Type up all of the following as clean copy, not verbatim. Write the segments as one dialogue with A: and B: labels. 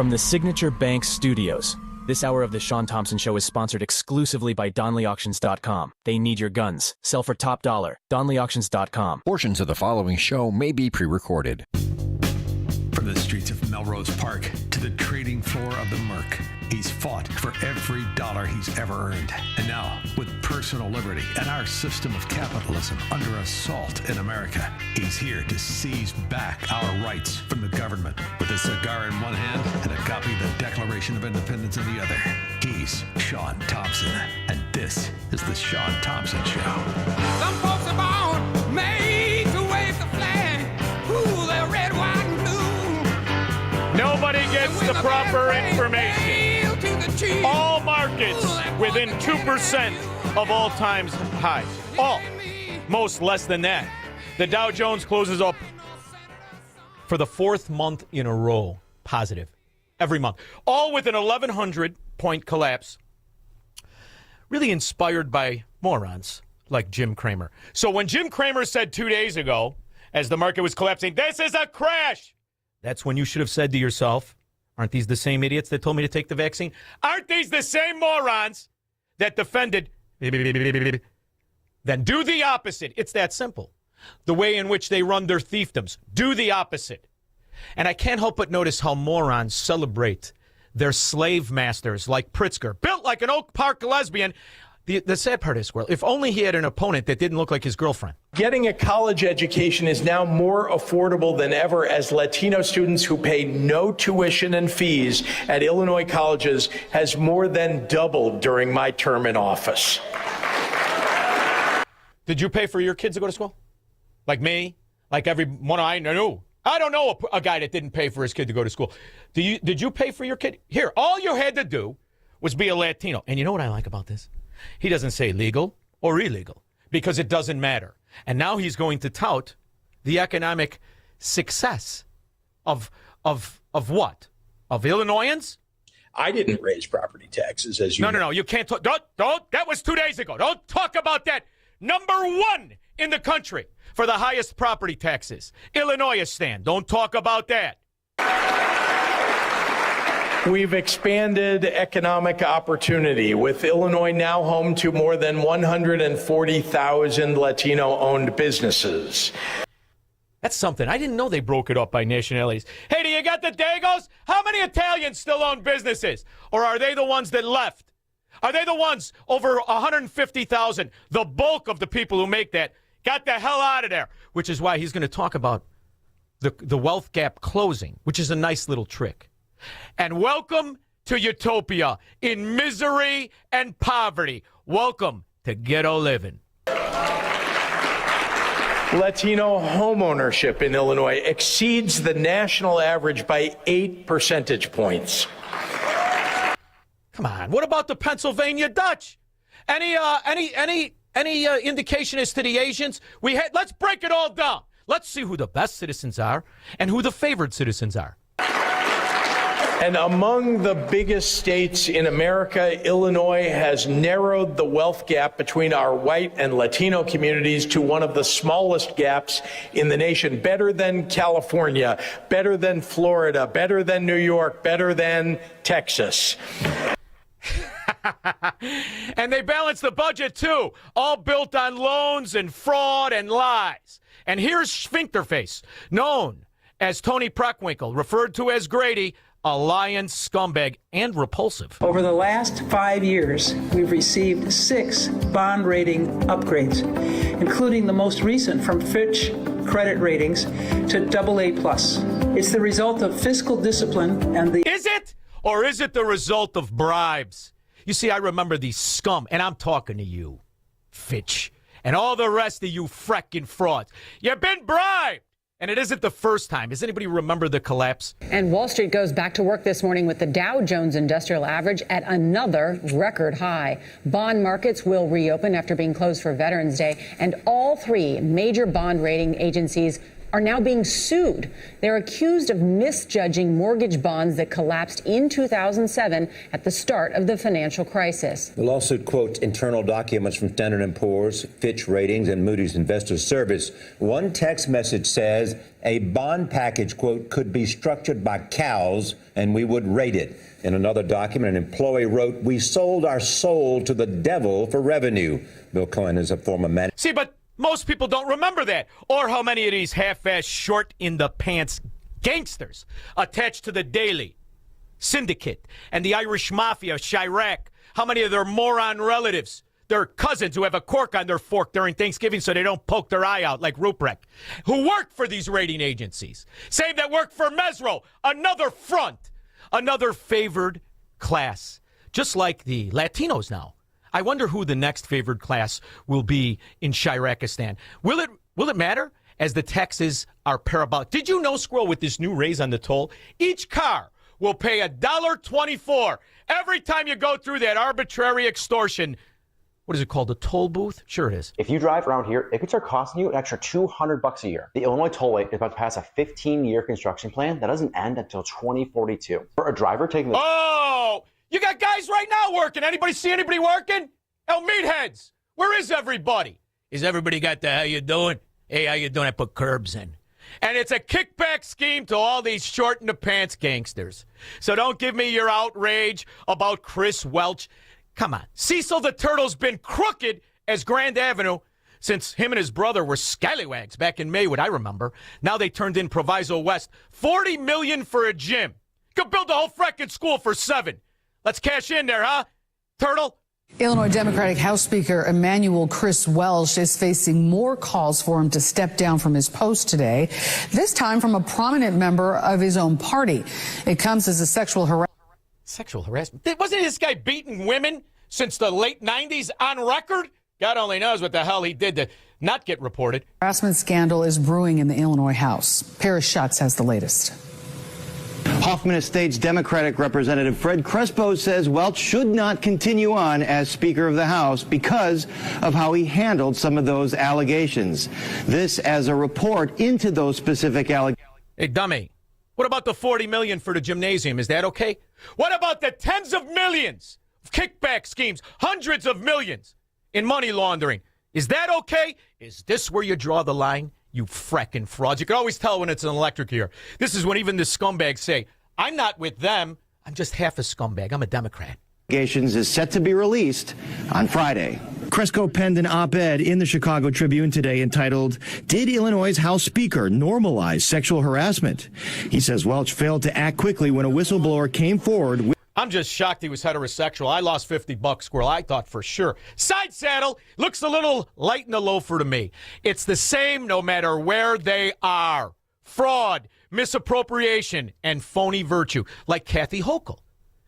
A: From the Signature Bank Studios, this hour of the Shaun Thompson Show is sponsored exclusively by DonleyAuctions.com. They need your guns. Sell for top dollar. DonleyAuctions.com.
B: Portions of the following show may be pre-recorded.
C: From the streets of Melrose Park to the trading floor of the Merc, he's fought for every dollar he's ever earned. And now, with personal liberty and our system of capitalism under assault in America, he's here to seize back our rights from the government. With a cigar in one hand and a copy of the Declaration of Independence in the other, he's Shaun Thompson. And this is the Shaun Thompson Show.
D: Some folks are born made to wave the flag. Ooh, they're red, white, and blue.
E: Nobody gets the proper information. All markets within 2% of all-time highs. All. Most less than that. The Dow Jones closes up for the fourth month in a row positive. Every month. All with an 1,100-point collapse. Really inspired by morons like Jim Cramer. So when Jim Cramer said 2 days ago, as the market was collapsing, this is a crash, that's when you should have said to yourself, aren't these the same idiots that told me to take the vaccine? Aren't these the same morons that defended? Then do the opposite. It's that simple. The way in which they run their fiefdoms. Do the opposite. And I can't help but notice how morons celebrate their slave masters like Pritzker, built like an Oak Park lesbian. The sad part is, well, if only he had an opponent that didn't look like his girlfriend.
F: Getting a college education is now more affordable than ever as Latino students who pay no tuition and fees at Illinois colleges has more than doubled during my term in office.
E: Did you pay for your kids to go to school? Like me? Like everyone I knew? I don't know a guy that didn't pay for his kid to go to school. Did you pay for your kid? Here, all you had to do was be a Latino. And you know what I like about this? He doesn't say legal or illegal because it doesn't matter. And now he's going to tout the economic success of what? Of Illinoisans?
F: I didn't raise property taxes, as you know.
E: No. You can't talk. Don't. That was 2 days ago. Don't talk about that. Number one in the country for the highest property taxes. Illinois stand. Don't talk about that.
F: We've expanded economic opportunity, with Illinois now home to more than 140,000 Latino-owned businesses.
E: That's something. I didn't know they broke it up by nationalities. Hey, do you got the Dagos? How many Italians still own businesses? Or are they the ones that left? Are they the ones over 150,000, the bulk of the people who make that, got the hell out of there? Which is why he's going to talk about the wealth gap closing, which is a nice little trick. And welcome to utopia in misery and poverty. Welcome to ghetto living.
F: Latino homeownership in Illinois exceeds the national average by 8 percentage points.
E: Come on. What about the Pennsylvania Dutch? Any indication as to the Asians? Let's break it all down. Let's see who the best citizens are and who the favored citizens are.
F: And among the biggest states in America, Illinois has narrowed the wealth gap between our white and Latino communities to one of the smallest gaps in the nation. Better than California, better than Florida, better than New York, better than Texas.
E: And they balance the budget, too, all built on loans and fraud and lies. And here's Sphincterface, known as Tony Preckwinkle, referred to as Grady, a lying scumbag and repulsive.
G: Over the last 5 years, we've received 6 bond rating upgrades, including the most recent from Fitch Credit Ratings to AA+. It's the result of fiscal discipline and the...
E: Is it? Or is it the result of bribes? You see, I remember these scum, and I'm talking to you, Fitch, and all the rest of you frickin' frauds. You've been bribed! And it isn't the first time. Does anybody remember the collapse?
H: And Wall Street goes back to work this morning with the Dow Jones Industrial Average at another record high. Bond markets will reopen after being closed for Veterans Day, and all 3 major bond rating agencies are now being sued. They're accused of misjudging mortgage bonds that collapsed in 2007 at the start of the financial crisis.
I: The lawsuit quotes internal documents from Standard & Poor's, Fitch Ratings, and Moody's Investors Service. One text message says a bond package, quote, could be structured by cows and we would rate it. In another document, an employee wrote, "We sold our soul to the devil for revenue." Bill Cohen is a former manager.
E: See, but most people don't remember that, or how many of these half-ass short-in-the-pants gangsters attached to the Daily, Syndicate, and the Irish Mafia, Chirac, how many of their moron relatives, their cousins who have a cork on their fork during Thanksgiving so they don't poke their eye out like Ruprecht, who work for these rating agencies. Same that work for Mesro, another front. Another favored class, just like the Latinos now. I wonder who the next favored class will be in Shirakistan. Will it matter as the taxes are parabolic? Did you know, Squirrel, with this new raise on the toll, each car will pay $1.24 every time you go through that arbitrary extortion. What is it called? A toll booth? Sure it is.
J: If you drive around here, it could start costing you an extra $200 a year. The Illinois tollway is about to pass a 15-year construction plan that doesn't end until 2042. For a driver taking the...
E: Oh! You got guys right now working. Anybody see anybody working? Oh, meatheads! Where is everybody? Is everybody got the how you doing? Hey, how you doing? I put curbs in. And it's a kickback scheme to all these short-in-the-pants gangsters. So don't give me your outrage about Chris Welch. Come on. Cecil the Turtle's been crooked as Grand Avenue since him and his brother were scallywags back in Maywood, I remember. Now they turned in Proviso West. $40 million for a gym. Could build a whole frickin' school for $7 million. Let's cash in there, huh, Turtle?
K: Illinois Democratic House Speaker Emanuel Chris Welch is facing more calls for him to step down from his post today, this time from a prominent member of his own party. It comes as a sexual harassment.
E: Sexual harassment? Wasn't this guy beating women since the late 90s on record? God only knows what the hell he did to not get reported.
K: Harassment scandal is brewing in the Illinois House. Paris Schutz has the latest.
L: Hoffman Estates Democratic Representative Fred Crespo says Welch should not continue on as Speaker of the House because of how he handled some of those allegations. This as a report into those specific allegations.
E: Hey, dummy. What about the $40 million for the gymnasium? Is that okay? What about the tens of millions of kickback schemes, hundreds of millions in money laundering? Is that okay? Is this where you draw the line? You frackin' frauds. You can always tell when it's an electric year. This is when even the scumbags say, I'm not with them. I'm just half a scumbag. I'm a Democrat.
L: Is set to be released on Friday. Crespo penned an op-ed in the Chicago Tribune today entitled, "Did Illinois' House Speaker normalize sexual harassment?" He says Welch failed to act quickly when a whistleblower came forward with...
E: I'm just shocked he was heterosexual. I lost $50, Squirrel. I thought for sure. Side saddle looks a little light in the loafer to me. It's the same no matter where they are. Fraud, misappropriation, and phony virtue, like Kathy Hochul.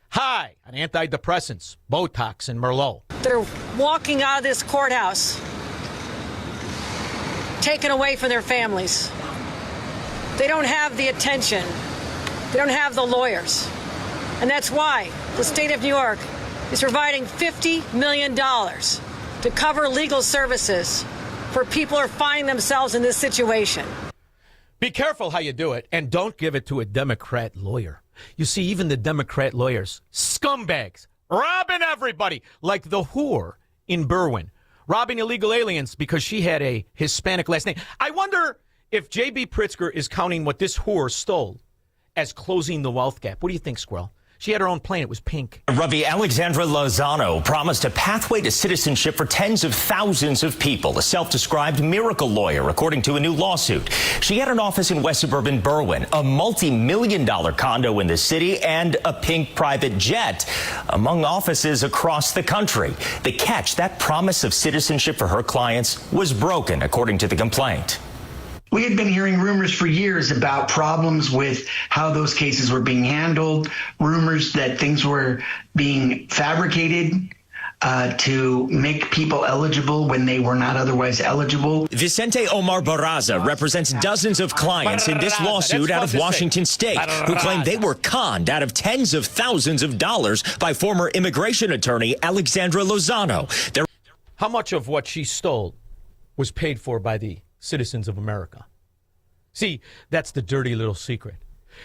E: High on antidepressants, Botox, and Merlot.
M: They're walking out of this courthouse, taken away from their families. They don't have the attention. They don't have the lawyers. And that's why the state of New York is providing $50 million to cover legal services for people who are finding themselves in this situation.
E: Be careful how you do it, and don't give it to a Democrat lawyer. You see, even the Democrat lawyers, scumbags, robbing everybody, like the whore in Berwyn, robbing illegal aliens because she had a Hispanic last name. I wonder if J.B. Pritzker is counting what this whore stole as closing the wealth gap. What do you think, Squirrel? She had her own plane. It was pink.
N: Ravi, Alexandra Lozano promised a pathway to citizenship for tens of thousands of people, a self-described miracle lawyer, according to a new lawsuit. She had an office in West Suburban Berwyn, a multi-million-dollar condo in the city, and a pink private jet, among offices across the country. The catch, that promise of citizenship for her clients was broken, according to the complaint.
O: We had been hearing rumors for years about problems with how those cases were being handled, rumors that things were being fabricated to make people eligible when they were not otherwise eligible.
N: Vicente Omar Barraza represents dozens of clients in this lawsuit out of Washington State who claim they were conned out of tens of thousands of dollars by former immigration attorney Alexandra Lozano.
E: How much of what she stole was paid for by the citizens of America?
P: See, that's the dirty little secret.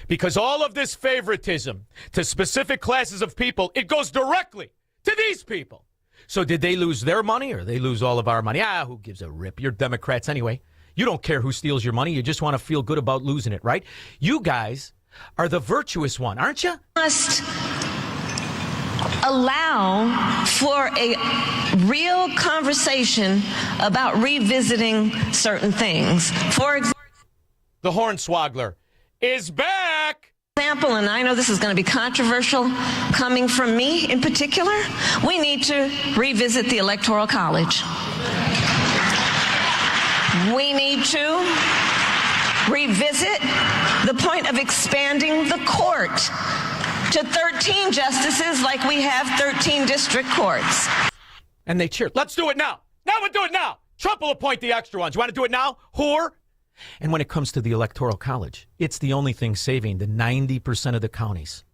P: Because all of this favoritism to specific classes of people, it goes directly to these people. So did they lose their money or they lose all of our money? Who gives a rip? You're Democrats anyway. You don't care who steals your money. You just want to feel good about losing it, right? You guys are the virtuous one, aren't you?
Q: Must allow for a real conversation about revisiting certain things. For example,
P: the Hornswoggler is back.
Q: Example, and I know this is going to be controversial coming from me in particular, we need to revisit the Electoral College. We need to revisit the point of expanding the court to 13 justices like we have 13 district courts.
P: And they cheered. Let's do it now. Now we'll do it now. Trump will appoint the extra ones. You want to do it now? Whore? And when it comes to the Electoral College, it's the only thing saving the 90% of the counties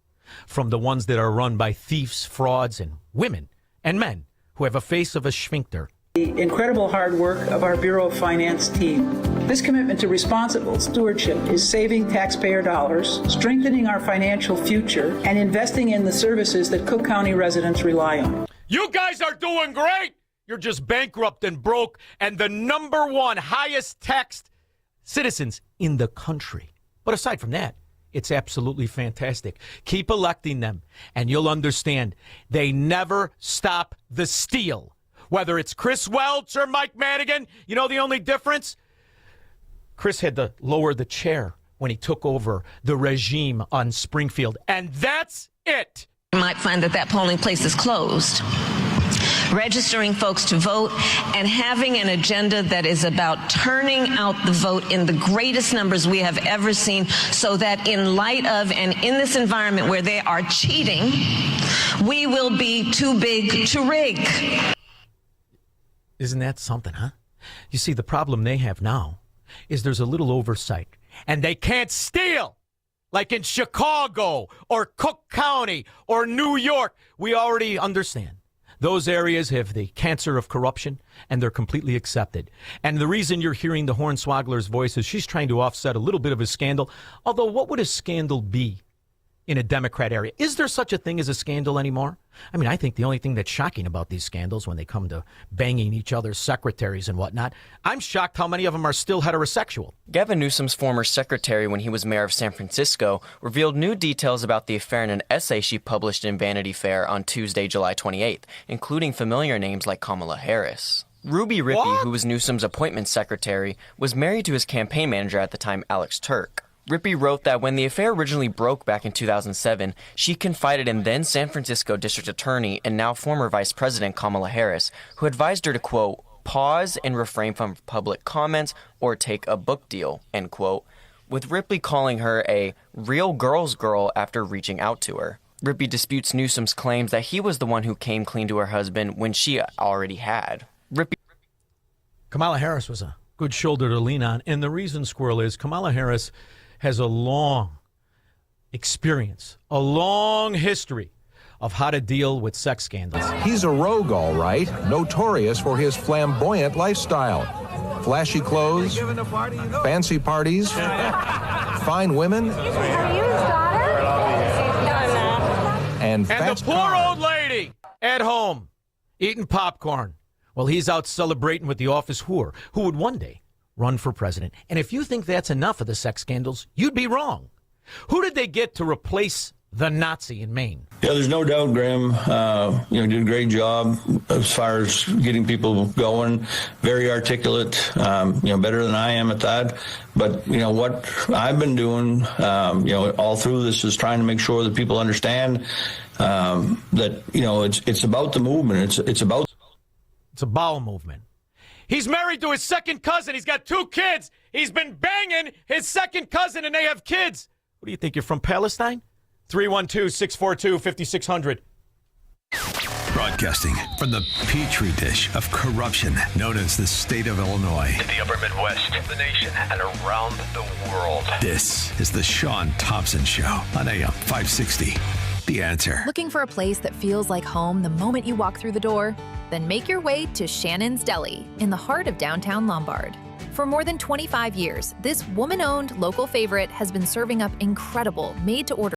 P: from the ones that are run by thieves, frauds, and women and men who have a face of a sphincter.
G: The incredible hard work of our Bureau of Finance team. This commitment to responsible stewardship is saving taxpayer dollars, strengthening our financial future, and investing in the services that Cook County residents rely on.
P: You guys are doing great. You're just bankrupt and broke and the number one highest taxed citizens in the country. But aside from that, it's absolutely fantastic. Keep electing them, and you'll understand they never stop the steal. Whether it's Chris Welch or Mike Madigan, you know the only difference? Chris had to lower the chair when he took over the regime on Springfield, and that's it.
Q: You might find that polling place is closed. Registering folks to vote and having an agenda that is about turning out the vote in the greatest numbers we have ever seen, so that in light of and in this environment where they are cheating, we will be too big to rig.
P: Isn't that something, huh? You see, the problem they have now is there's a little oversight, and they can't steal. Like in Chicago or Cook County or New York. We already understand. Those areas have the cancer of corruption, and they're completely accepted. And the reason you're hearing the Hornswoggler's voice is she's trying to offset a little bit of a scandal. Although, what would a scandal be in a Democrat area? Is there such a thing as a scandal anymore? I mean, I think the only thing that's shocking about these scandals when they come to banging each other's secretaries and whatnot, I'm shocked how many of them are still heterosexual.
R: Gavin Newsom's former secretary when he was mayor of San Francisco revealed new details about the affair in an essay she published in Vanity Fair on Tuesday, July 28th, including familiar names like Kamala Harris. Ruby Rippey, who was Newsom's appointments secretary, was married to his campaign manager at the time, Alex Turk. Rippey wrote that when the affair originally broke back in 2007, she confided in then San Francisco District Attorney and now former Vice President Kamala Harris, who advised her to, quote, pause and refrain from public comments or take a book deal, end quote, with Rippey calling her a real girl's girl after reaching out to her. Rippey disputes Newsom's claims that he was the one who came clean to her husband when she already had.
P: Kamala Harris was a good shoulder to lean on, and the reason, Squirrel, is Kamala Harris has a long experience, a long history of how to deal with sex scandals.
S: He's a rogue, all right, notorious for his flamboyant lifestyle. Flashy clothes, fancy parties, fine women, and
P: the poor old lady at home eating popcorn while he's out celebrating with the office whore who would one day run for president. And if you think that's enough of the sex scandals, you'd be wrong. Who did they get to replace the Nazi in Maine?
T: Yeah, there's no doubt Graham, did a great job as far as getting people going. Very articulate, better than I am at that. But, what I've been doing, all through this is trying to make sure that people understand that, it's about the movement. It's
P: a bowel movement. He's married to his second cousin. He's got 2 kids. He's been banging his second cousin, and they have kids. What do you think? You're from Palestine? 312-642-5600.
C: Broadcasting from the petri dish of corruption known as the state of Illinois.
U: In the upper Midwest, the nation, and around the world.
C: This is the Shaun Thompson Show on AM 560. The Answer.
V: Looking for a place that feels like home the moment you walk through the door? Then make your way to Shannon's Deli in the heart of downtown Lombard.
A: For more than 25 years, this woman-owned local favorite has been serving up incredible made-to-order